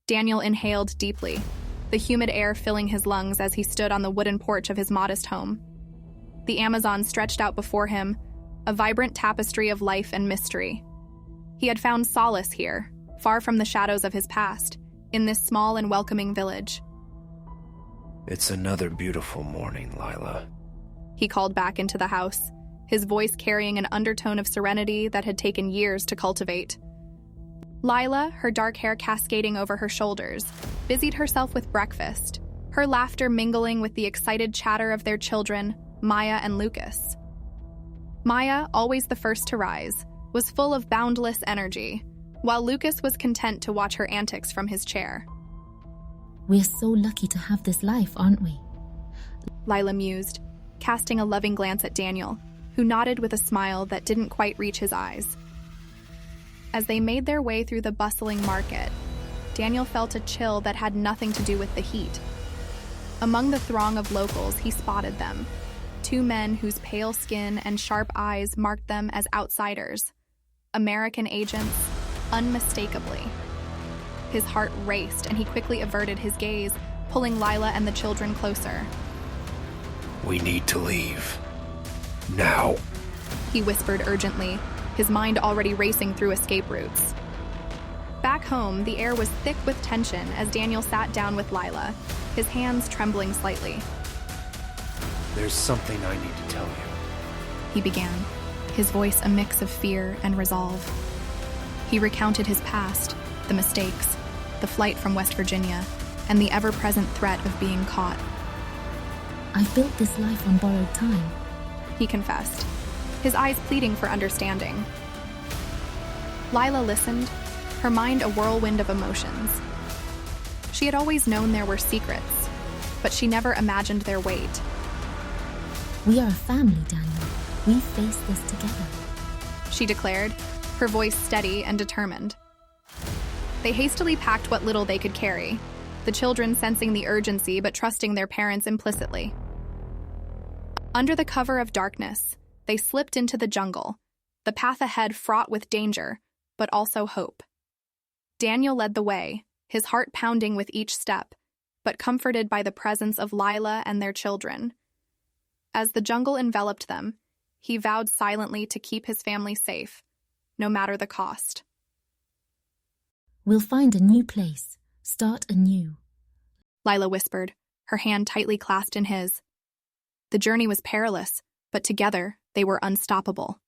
Daniel inhaled deeply, the humid air filling his lungs as he stood on the wooden porch of his modest home. The Amazon stretched out before him, a vibrant tapestry of life and mystery. He had found solace here, far from the shadows of his past, in this small and welcoming village. It's another beautiful morning, Lila. He called back into the house, his voice carrying an undertone of serenity that had taken years to cultivate. Lila, her dark hair cascading over her shoulders, busied herself with breakfast, her laughter mingling with the excited chatter of their children, Maya and Lucas. Maya, always the first to rise, was full of boundless energy, while Lucas was content to watch her antics from his chair. We're so lucky to have this life, aren't we? Lila mused, casting a loving glance at Daniel, who nodded with a smile that didn't quite reach his eyes. As they made their way through the bustling market, Daniel felt a chill that had nothing to do with the heat. Among the throng of locals, he spotted them, two men whose pale skin and sharp eyes marked them as outsiders, American agents, unmistakably. His heart raced, and he quickly averted his gaze, pulling Lila and the children closer. We need to leave. Now. He whispered urgently, his mind already racing through escape routes. Back home, the air was thick with tension as Daniel sat down with Lila, his hands trembling slightly. There's something I need to tell you. He began, his voice a mix of fear and resolve. He recounted his past, the mistakes, the flight from West Virginia, and the ever-present threat of being caught. I built this life on borrowed time, he confessed, his eyes pleading for understanding. Lila listened, her mind a whirlwind of emotions. She had always known there were secrets, but she never imagined their weight. We are a family, Daniel. We face this together, she declared, her voice steady and determined. They hastily packed what little they could carry, the children sensing the urgency but trusting their parents implicitly. Under the cover of darkness, they slipped into the jungle, the path ahead fraught with danger, but also hope. Daniel led the way, his heart pounding with each step, but comforted by the presence of Lila and their children. As the jungle enveloped them, he vowed silently to keep his family safe, no matter the cost. We'll find a new place, start anew, Lila whispered, her hand tightly clasped in his. The journey was perilous, but together they were unstoppable.